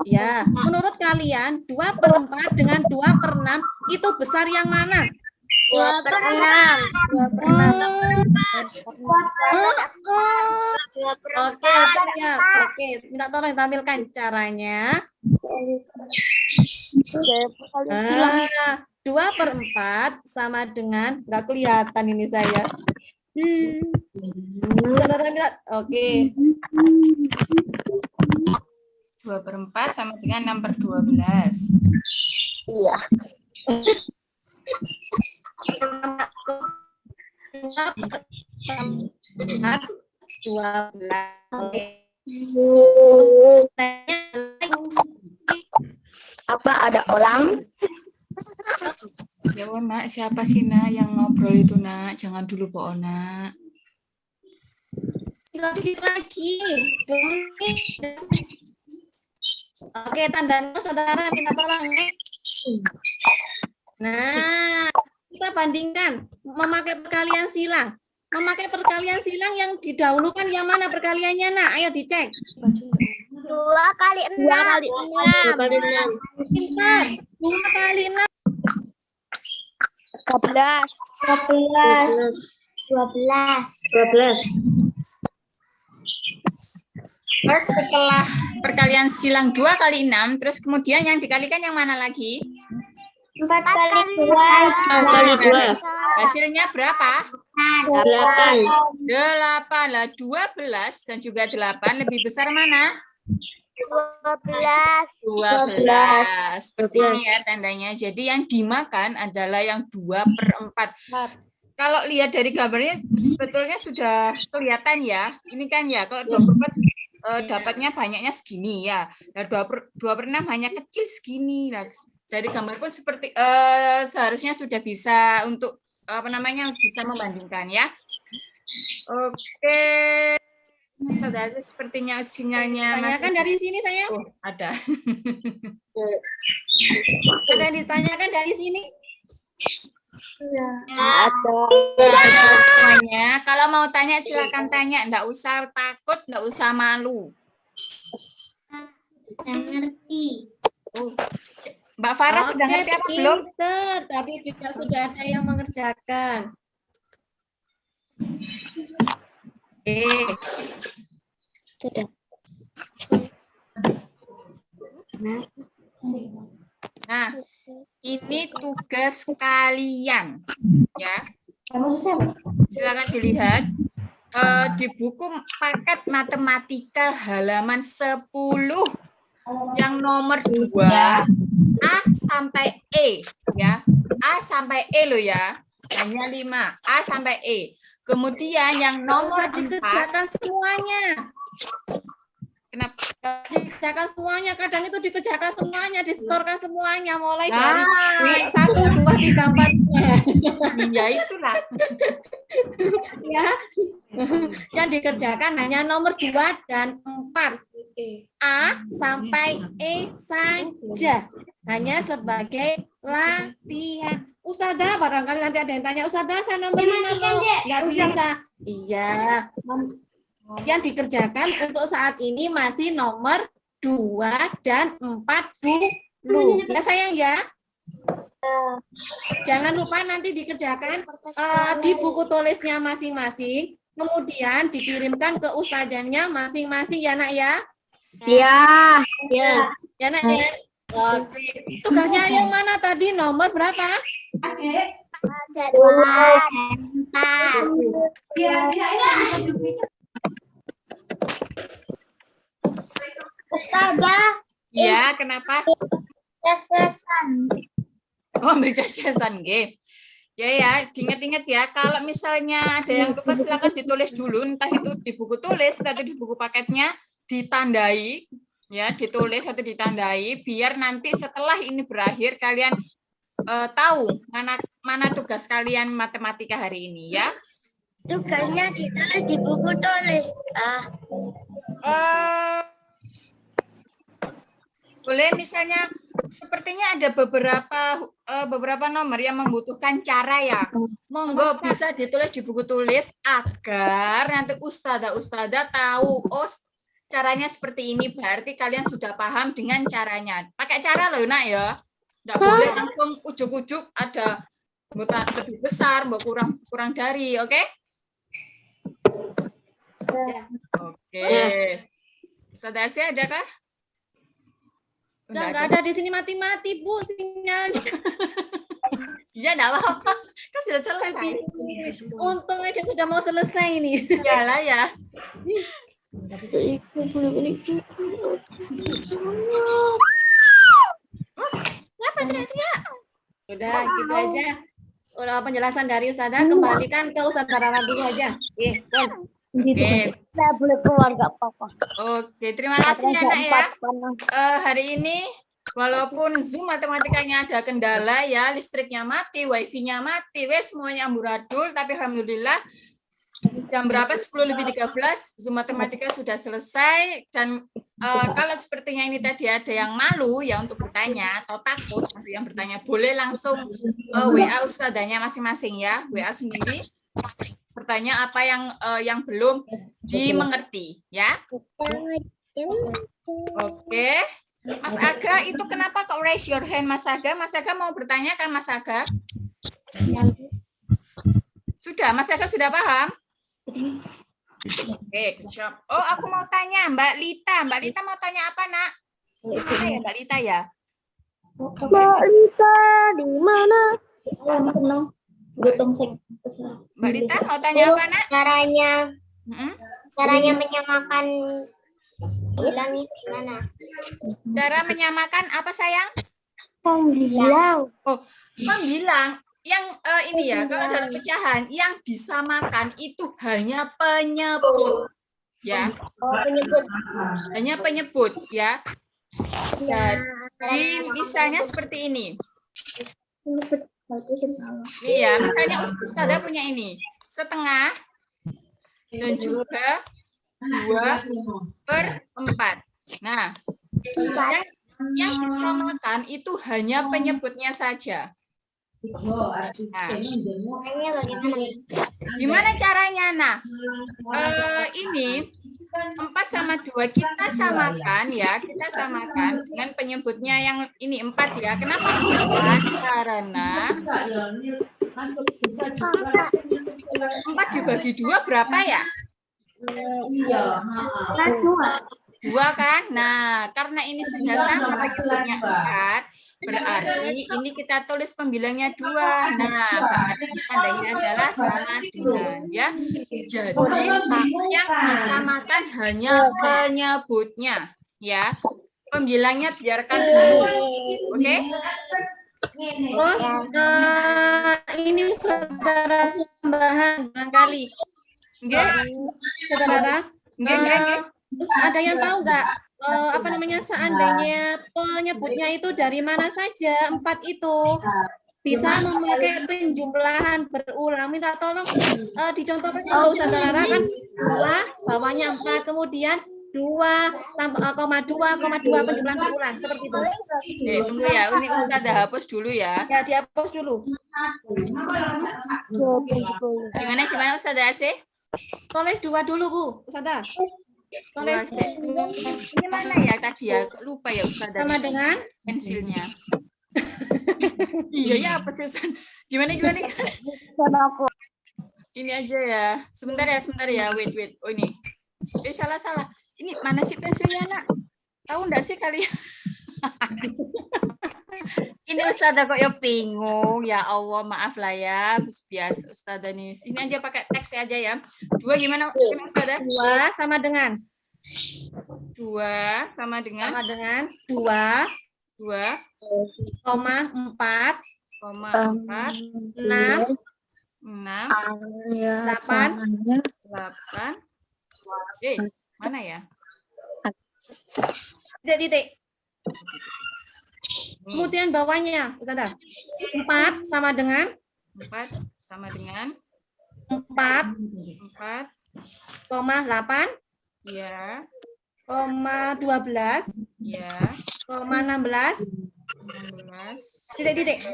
ya, menurut kalian 2/4 dengan 2/6 itu besar yang mana? 2/6. Oke, siap. Oke, minta tolong tampilkan caranya. 2/4 sama dengan, nggak kelihatan ini saya. Oke. 2/4 sama dengan 6/12. Iya. 12. Apa ada orang? Ya, Nak, siapa sih, Nak, yang ngobrol itu, Nak? Jangan dulu, Po, Nak. Dikit lagi. Oke, tandanya saudara minta tolong. Nah, kita bandingkan memakai perkalian silang. Memakai perkalian silang yang didahulukan yang mana perkaliannya, Nak? Ayo dicek. 2 kali 6. 2 kali 6. 2 kali 6. Pintar. 2 kali 6. 12. 12. Terus setelah perkalian silang 2 kali 6, terus kemudian yang dikalikan yang mana lagi? 4 kali 2. 4 kali 2. Hasilnya berapa? 8. 8. Lah 12 dan juga 8 lebih besar mana? 12. Seperti ini ya tandanya. Jadi yang dimakan adalah yang 2/4. Kalau lihat dari gambarnya sebetulnya sudah kelihatan ya. Ini kan ya kalau 2/4 dapatnya banyaknya segini ya. Nah, 2/6 hanya kecil segini. Nah, dari gambar pun seperti seharusnya sudah bisa untuk bisa membandingkan ya. Oke. Saudara, sepertinya sinyalnya Tanyakan dari sini saya. Oh, ada. Ada yang ditanyakan dari sini? Semuanya, kalau mau tanya silakan tanya, enggak usah takut, enggak usah malu. Ngerti. Mbak Farah sudah ngerti apa belum? Pinter, tapi juga sudah ada yang mengerjakan. Sudah. Nah, ini tugas kalian, ya. Silakan dilihat di buku paket matematika halaman 10 yang nomor 2 A sampai E, ya. A sampai E loh ya. Hanya 5 A sampai E. Kemudian yang nomor 4 dikerjakan semuanya. Kenapa? Dikerjakan semuanya, kadang itu dikerjakan semuanya, distorkan semuanya, mulai dari 1, 2, 3, 4. Ya itulah. Ya. Yang dikerjakan hanya nomor 2 dan 4. A sampai E saja. Hanya sebagai latihan. Ustazah, barangkali nanti ada yang tanya, Ustazah, saya nomor 5 nggak bisa. Iya. Yang dikerjakan untuk saat ini masih nomor 2 dan 40. Ya sayang ya. Jangan lupa nanti dikerjakan di buku tulisnya masing-masing. Kemudian dikirimkan ke ustazahnya masing-masing ya nak ya. Iya. Ya nak ya. Oke. Tugasnya yang mana tadi? Nomor berapa? Ustazah, Ya, kenapa? kesesan. Oh, ambil jajasan, nggih. Ya, diingat-ingat ya. Kalau misalnya ada yang lupa, silakan ditulis dulu, entah itu di buku tulis atau di buku paketnya, ditandai, ya, ditulis atau ditandai, biar nanti setelah ini berakhir kalian tahu mana tugas kalian matematika hari ini, ya. Tugasnya ditulis di buku tulis. Boleh misalnya sepertinya ada beberapa nomor yang membutuhkan cara ya. Monggo bisa ditulis di buku tulis agar nanti ustadzah tahu oh caranya seperti ini, berarti kalian sudah paham dengan caranya. Pakai cara loh nak ya. Nggak boleh langsung ujuk-ujuk ada lebih besar, kurang dari, oke? Oke. Ustadzah Asia adakah? Enggak ada di sini mati-mati, Bu, sinyalnya. Iya, enggak apa-apa. Kan sudah selesai. Untung aja sudah mau selesai nih. Iyalah ya. Siapa teriak-teriak? Udah, gitu aja. Udah penjelasan dari Ustazah, kembalikan ke Ustazah Rara dulu aja. Oke. Saya boleh keluar nggak apa-apa. Oke, terima kasih ya, Nak ya. Hari ini walaupun Zoom matematikanya ada kendala ya, listriknya mati, wifi-nya mati, semuanya amburadul, tapi alhamdulillah jam berapa? 10:13 Zoom matematika sudah selesai. Dan kalau sepertinya ini tadi ada yang malu ya untuk bertanya atau takut, ada yang bertanya, boleh langsung WA ustadzanya masing-masing ya, WA sendiri. Bertanya apa yang belum dimengerti ya. Oke. Mas Aga, itu kenapa kok raise your hand, Mas Aga? Mas Aga mau bertanya kan, Mas Aga? Sudah, Mas Aga sudah paham? Oke, good job. Oh, aku mau tanya Mbak Lita. Mbak Lita mau tanya apa, Nak? Di mana ya Mbak Lita ya? Mbak Lita di mana? Mbak Lita mau tanya apa, Nak? Caranya menyamakan bilang itu gimana? Cara menyamakan apa, sayang? Bilang. Oh, pembilang. Yang ini ya, kalau dalam pecahan, yang disamakan itu hanya penyebut. Ya. Penyebut. Hanya penyebut, ya. Jadi, misalnya seperti ini. Iya, misalnya Ustazah punya ini. Setengah dan juga 2/4. Nah, yang disamakan itu hanya penyebutnya saja. Nah, gimana caranya? Nah, ini 4 sama 2 kita samakan ya, kita samakan dengan penyebutnya yang ini 4 ya. Kenapa 4? Karena 4 dibagi 2 berapa ya? 2 kan? Nah, karena ini sudah sama penyebutnya 4, berarti ini kita tulis pembilangnya 2. Nah, berarti tandanya adalah sama dengan ya. Jadi yang disamakan hanya penyebutnya ya. Pembilangnya biarkan dulu. Oke? Terus ini saudara tambahan barangkali. Nggih. Saudara, Nggih. terus ada yang tahu nggak apa namanya seandainya penyebutnya itu dari mana saja 4 itu bisa memakai penjumlahan berulang. Minta tolong dicontohkan kalau saudara kan 2 bawahnya 4 kemudian 2,2,2 penjumlahan berulang seperti itu. Tunggu ya, ini Ustazah hapus dulu ya. Ya dihapus dulu. Gimana Ustazah Asih? Tulis 2 dulu Bu, Ustazah. Tulis Ini mana ya tadi ya? Lupa ya Ustazah. sama dengan Pensilnya. Iya ya apa tulisan? Gimana? Ini aja ya. Sebentar ya. Wait. Oh ini. Salah. Ini mana sih pensilnya, Nak? Tahu enggak sih kalian? Ini Ustazah kok ya bingung. Ya Allah, maaf lah ya. Biasa Ustazah nih. Ini aja pakai teks aja ya. 2 gimana Ustazah? 2 sama dengan 2 sama dengan 2, 2, koma 4, 4, 6, 6, 8, 8. Mana ya? titik. Nih, Kemudian bawahnya, Ustazah. 4 sama dengan 4 sama dengan 4, 4. koma 8, Ya, koma 12, ya. koma 16, 16. titik.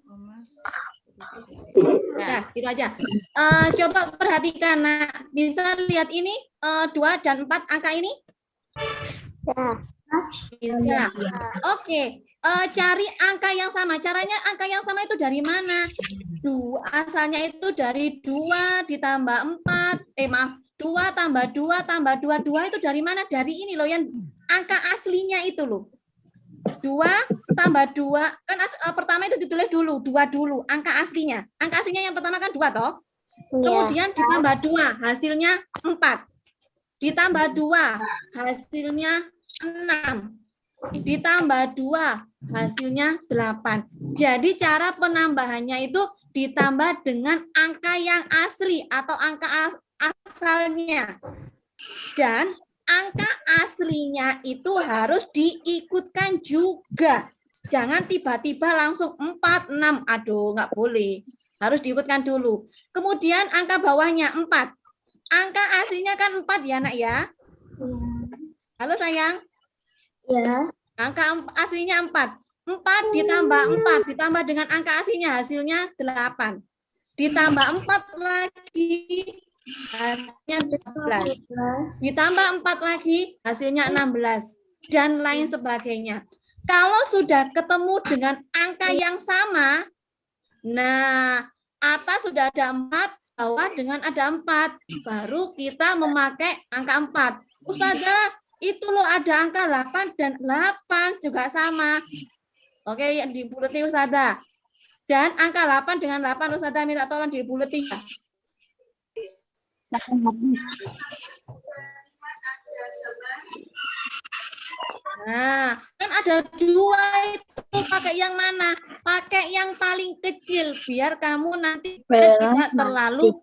Koma. Nah, itu aja. Coba perhatikan, nah, bisa lihat ini 2 dan 4 angka ini? Bisa. Oke, cari angka yang sama. Caranya angka yang sama itu dari mana? Asalnya itu dari 2 ditambah 4. 2 tambah 2 tambah 2. 2 itu dari mana? Dari ini loh, yang angka aslinya itu loh. 2 tambah 2. Kan pertama itu ditulis dulu. 2 dulu. Angka aslinya. Angka aslinya yang pertama kan 2 toh. Kemudian ditambah 2. Hasilnya 4. Ditambah 2. Hasilnya 6. Ditambah 2, hasilnya 8. Jadi cara penambahannya itu ditambah dengan angka yang asli atau angka asalnya. Dan angka aslinya itu harus diikutkan juga. Jangan tiba-tiba langsung 4, 6. Aduh, nggak boleh. Harus diikutkan dulu. Kemudian angka bawahnya 4. Angka aslinya kan 4 ya, Nak ya? Halo sayang. Ya. Angka aslinya 4. 4 ditambah 4 ditambah dengan angka aslinya hasilnya 8. Ditambah 4 lagi hasilnya 12. Ditambah 4 lagi hasilnya 16 dan lain sebagainya. Kalau sudah ketemu dengan angka yang sama, nah, atas sudah ada 4, bawah dengan ada 4, baru kita memakai angka 4. Ustazah, itu loh ada angka 8 dan 8 juga sama. Oke, yang dibuleti Ustazah. Dan angka 8 dengan 8 Ustazah minta tolong dibuleti ya. Nah, kan ada 2 itu pakai yang mana? Pakai yang paling kecil biar kamu nanti tidak terlalu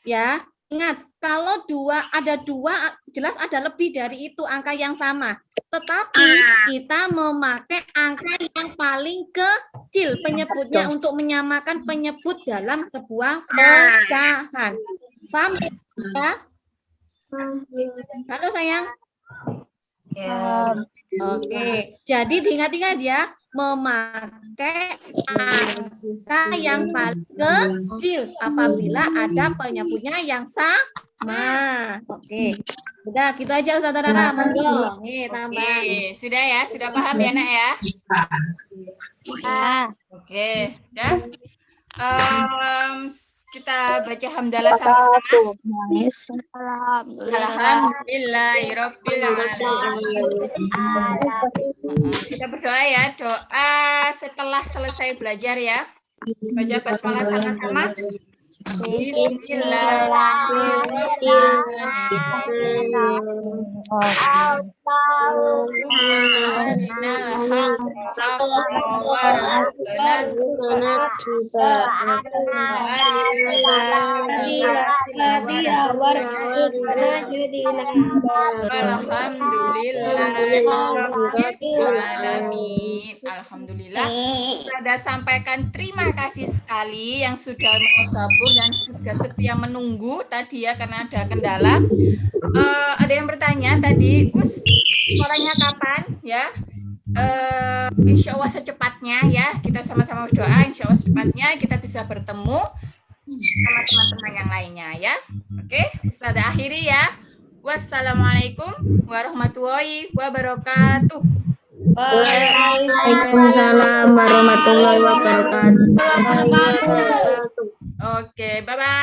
ya. Ingat, kalau ada 2, jelas ada lebih dari itu angka yang sama. Tetapi kita memakai angka yang paling kecil penyebutnya untuk menyamakan penyebut dalam sebuah pecahan. Paham ya? Halo sayang. Oke, jadi diingat-ingat ya, memakai angka yang paling kecil apabila ada penyebutnya yang sama. Oke, udah gitu aja Ustazah Dara, monggo. Nih tambah. Oke, sudah ya, sudah paham ya Nak ya? Oke, udah. Kita baca hamdalah sama-sama. Alhamdulillahirabbil alamin. Kita berdoa ya, doa setelah selesai belajar ya. Baca basmalah sama-sama. Alhamdulillah. Saya sampaikan terima kasih sekali yang sudah mau gabung dan sudah setia menunggu tadi ya karena ada kendala. Ada yang bertanya tadi, Gus, suaranya kapan ya? Insya Allah secepatnya ya, kita sama-sama berdoa insya Allah secepatnya kita bisa bertemu sama teman-teman yang lainnya ya. Oke, sudah akhiri ya. Wassalamualaikum warahmatullahi wabarakatuh. Waalaikumsalam warahmatullahi wabarakatuh. Oke, bye-bye.